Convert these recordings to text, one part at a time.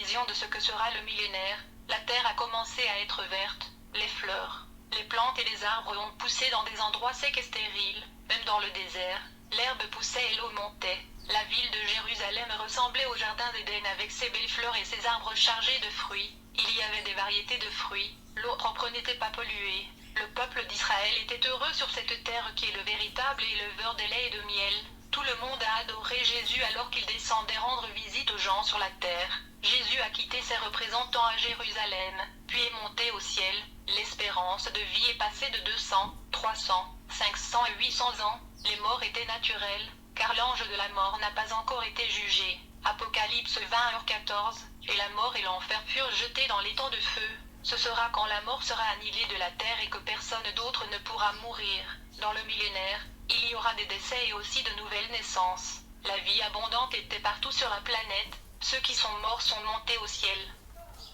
vision de ce que sera le millénaire, la terre a commencé à être verte, les fleurs, les plantes et les arbres ont poussé dans des endroits secs et stériles, même dans le désert, l'herbe poussait et l'eau montait. La ville de Jérusalem ressemblait au jardin d'Éden avec ses belles fleurs et ses arbres chargés de fruits. Il y avait des variétés de fruits, l'eau propre n'était pas polluée. Le peuple d'Israël était heureux sur cette terre qui est le véritable éleveur de lait et de miel. Tout le monde a adoré Jésus alors qu'il descendait rendre visite aux gens sur la terre. Jésus a quitté ses représentants à Jérusalem, puis est monté au ciel. L'espérance de vie est passée de 200, 300, 500 et 800 ans. Les morts étaient naturels, car l'ange de la mort n'a pas encore été jugé. Apocalypse 20h14, et la mort et l'enfer furent jetés dans l'étang de feu. Ce sera quand la mort sera annihilée de la terre et que personne d'autre ne pourra mourir. Dans le millénaire, il y aura des décès et aussi de nouvelles naissances. La vie abondante était partout sur la planète. Ceux qui sont morts sont montés au ciel.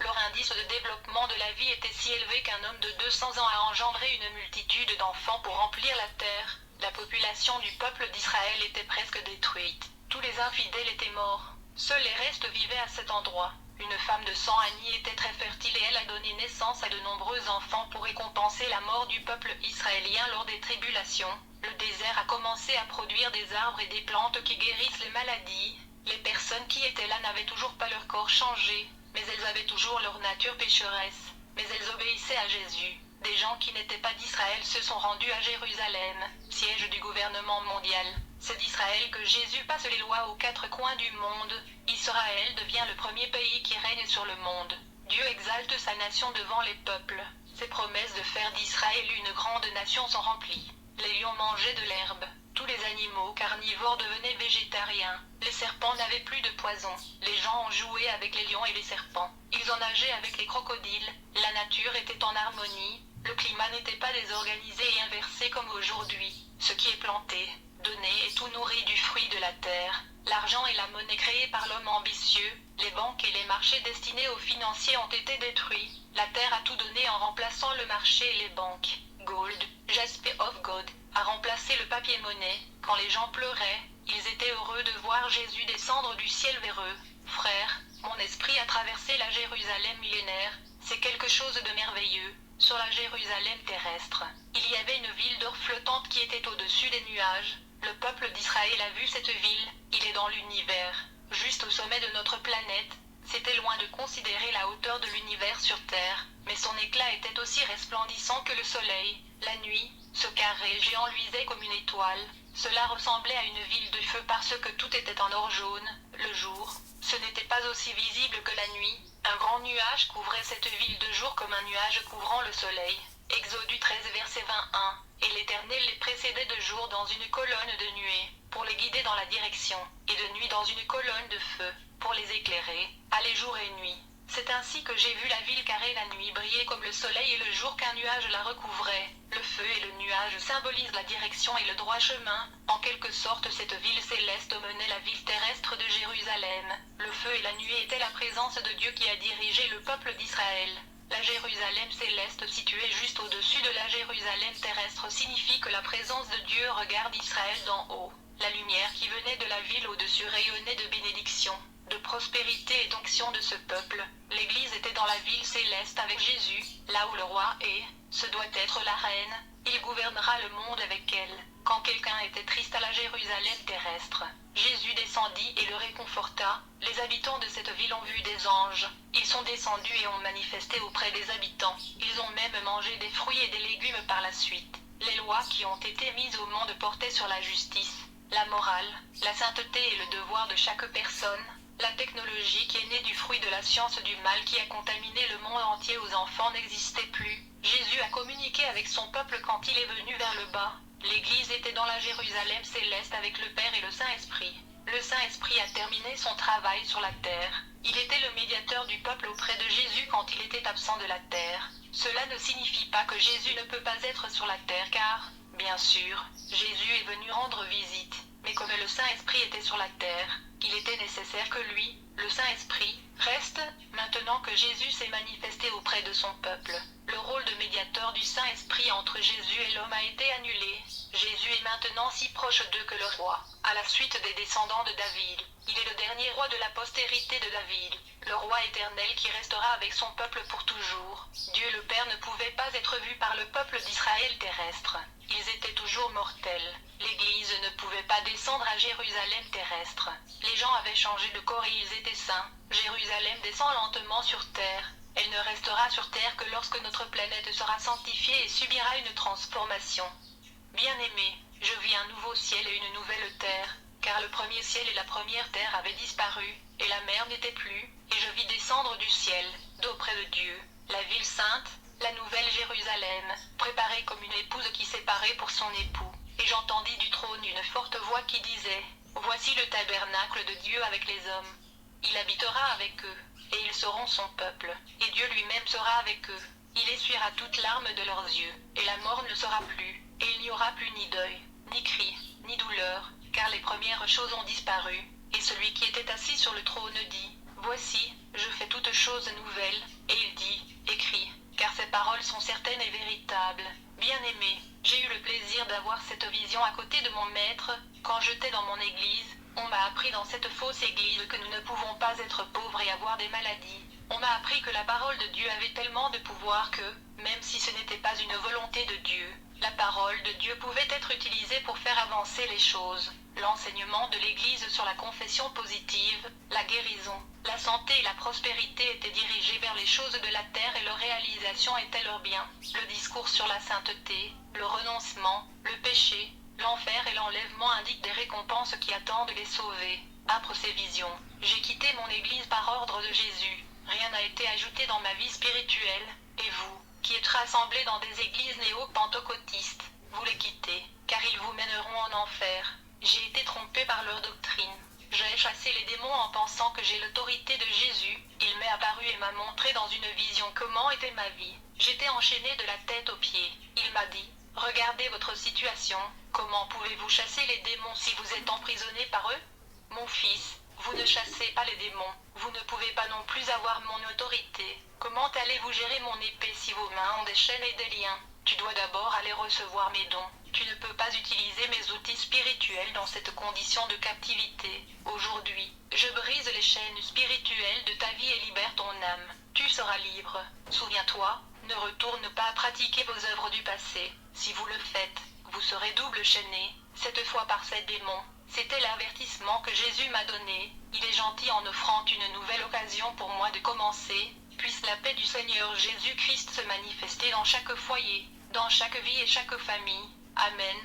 Leur indice de développement de la vie était si élevé qu'un homme de 200 ans a engendré une multitude d'enfants pour remplir la terre. La population du peuple d'Israël était presque détruite. Tous les infidèles étaient morts. Seuls les restes vivaient à cet endroit. Une femme de 100 ans était très fertile et elle a donné naissance à de nombreux enfants pour récompenser la mort du peuple israélien lors des tribulations. Le désert a commencé à produire des arbres et des plantes qui guérissent les maladies. Les personnes qui étaient là n'avaient toujours pas leur corps changé, mais elles avaient toujours leur nature pécheresse. Mais elles obéissaient à Jésus. Des gens qui n'étaient pas d'Israël se sont rendus à Jérusalem, siège du gouvernement mondial. C'est d'Israël que Jésus passe les lois aux quatre coins du monde. Israël devient le premier pays qui règne sur le monde. Dieu exalte sa nation devant les peuples. Ses promesses de faire d'Israël une grande nation sont remplies. Les lions mangeaient de l'herbe. Tous les animaux carnivores devenaient végétariens. Les serpents n'avaient plus de poison. Les gens ont joué avec les lions et les serpents. Ils ont nagé avec les crocodiles. La nature était en harmonie. Le climat n'était pas désorganisé et inversé comme aujourd'hui. Ce qui est planté, donné et tout nourri du fruit de la terre. L'argent et la monnaie créés par l'homme ambitieux. Les banques et les marchés destinés aux financiers ont été détruits. La terre a tout donné en remplaçant le marché et les banques. Gold, Jasper of God, a remplacé le papier-monnaie. Quand les gens pleuraient, ils étaient heureux de voir Jésus descendre du ciel vers eux. Frères, mon esprit a traversé la Jérusalem millénaire. C'est quelque chose de merveilleux. Sur la Jérusalem terrestre, il y avait une ville d'or flottante qui était au-dessus des nuages. Le peuple d'Israël a vu cette ville. Il est dans l'univers, juste au sommet de notre planète. C'était loin de considérer la hauteur de l'univers sur Terre, mais son éclat était aussi resplendissant que le soleil. La nuit, ce carré géant luisait comme une étoile. Cela ressemblait à une ville de feu parce que tout était en or jaune. Le jour, ce n'était pas aussi visible que la nuit. Un grand nuage couvrait cette ville de jour comme un nuage couvrant le soleil. Exode 13 verset 21. Et l'Éternel les précédait de jour dans une colonne de nuée, pour les guider dans la direction, et de nuit dans une colonne de feu, pour les éclairer, aller jour et nuit. C'est ainsi que j'ai vu la ville carrée la nuit briller comme le soleil et le jour qu'un nuage la recouvrait. Le feu et le nuage symbolisent la direction et le droit chemin. En quelque sorte, cette ville céleste menait la ville terrestre de Jérusalem. Le feu et la nuée étaient la présence de Dieu qui a dirigé le peuple d'Israël. La Jérusalem céleste située juste au-dessus de la Jérusalem terrestre signifie que la présence de Dieu regarde Israël d'en haut. La lumière qui venait de la ville au-dessus rayonnait de bénédiction, de prospérité et d'onction de ce peuple. L'Église était dans la ville céleste avec Jésus, là où le roi est, ce doit être la reine. Il gouvernera le monde avec elle. Quand quelqu'un était triste à la Jérusalem terrestre, Jésus descendit et le réconforta. Les habitants de cette ville ont vu des anges. Ils sont descendus et ont manifesté auprès des habitants. Ils ont même mangé des fruits et des légumes par la suite. Les lois qui ont été mises au monde portaient sur la justice, la morale, la sainteté et le devoir de chaque personne. La technologie qui est née du fruit de la science du mal qui a contaminé le monde entier aux enfants n'existait plus. Jésus a communiqué avec son peuple quand il est venu vers le bas. L'Église était dans la Jérusalem céleste avec le Père et le Saint-Esprit. Le Saint-Esprit a terminé son travail sur la terre. Il était le médiateur du peuple auprès de Jésus quand il était absent de la terre. Cela ne signifie pas que Jésus ne peut pas être sur la terre car, bien sûr, Jésus est venu rendre visite. Mais comme le Saint-Esprit était sur la terre, il était nécessaire que lui, le Saint-Esprit, reste, maintenant que Jésus s'est manifesté auprès de son peuple. Le rôle de médiateur du Saint-Esprit entre Jésus et l'homme a été annulé. Jésus est maintenant si proche d'eux que le roi, à la suite des descendants de David. Il est le dernier roi de la postérité de David. le roi éternel qui restera avec son peuple pour toujours. Dieu le Père ne pouvait pas être vu par le peuple d'Israël terrestre. Ils étaient toujours mortels. L'Église ne pouvait pas descendre à Jérusalem terrestre. Les gens avaient changé de corps et ils étaient saints. Jérusalem descend lentement sur terre. Elle ne restera sur terre que lorsque notre planète sera sanctifiée et subira une transformation. Bien-aimés, je vis un nouveau ciel et une nouvelle terre, car le premier ciel et la première terre avaient disparu, et la mer n'était plus, et je vis descendre du ciel, d'auprès de Dieu, la ville sainte, la nouvelle Jérusalem, préparée comme une épouse qui s'est parée pour son époux. Et j'entendis du trône une forte voix qui disait, Voici le tabernacle de Dieu avec les hommes. Il habitera avec eux, et ils seront son peuple, et Dieu lui-même sera avec eux. Il essuiera toute larme de leurs yeux, et la mort ne sera plus, et il n'y aura plus ni deuil, ni cri, ni douleur, car les premières choses ont disparu. Et celui qui était assis sur le trône dit, Voici, je fais toutes choses nouvelles, et il dit, Écris, car ces paroles sont certaines et véritables. Bien-aimé, j'ai eu le plaisir d'avoir cette vision à côté de mon maître, quand j'étais dans mon église. On m'a appris dans cette fausse église que nous ne pouvons pas être pauvres et avoir des maladies. On m'a appris que la parole de Dieu avait tellement de pouvoir que, même si ce n'était pas une volonté de Dieu, la parole de Dieu pouvait être utilisée pour faire avancer les choses. L'enseignement de l'Église sur la confession positive, la guérison, la santé et la prospérité étaient dirigés vers les choses de la terre et leur réalisation était leur bien. Le discours sur la sainteté, le renoncement, le péché, l'enfer et l'enlèvement indiquent des récompenses qui attendent les sauvés. Après ces visions, j'ai quitté mon Église par ordre de Jésus. Rien n'a été ajouté dans ma vie spirituelle. Et vous, qui êtes rassemblés dans des églises néo-pentecôtistes, vous les quittez, car ils vous mèneront en enfer. J'ai été trompé par leur doctrine. J'ai chassé les démons en pensant que j'ai l'autorité de Jésus. Il m'est apparu et m'a montré dans une vision comment était ma vie. J'étais enchaîné de la tête aux pieds. Il m'a dit, regardez votre situation. Comment pouvez-vous chasser les démons si vous êtes emprisonné par eux? Mon fils, vous ne chassez pas les démons. Vous ne pouvez pas non plus avoir mon autorité. Comment allez-vous gérer mon épée si vos mains ont des chaînes et des liens? Tu dois d'abord aller recevoir mes dons. Tu ne peux pas utiliser mes outils spirituels dans cette condition de captivité. Aujourd'hui, je brise les chaînes spirituelles de ta vie et libère ton âme. Tu seras libre. Souviens-toi, ne retourne pas à pratiquer vos œuvres du passé. Si vous le faites, vous serez double chaîné, cette fois par ces démons. C'était l'avertissement que Jésus m'a donné. Il est gentil en offrant une nouvelle occasion pour moi de commencer. Puisse la paix du Seigneur Jésus-Christ se manifester dans chaque foyer, dans chaque vie et chaque famille. Amen.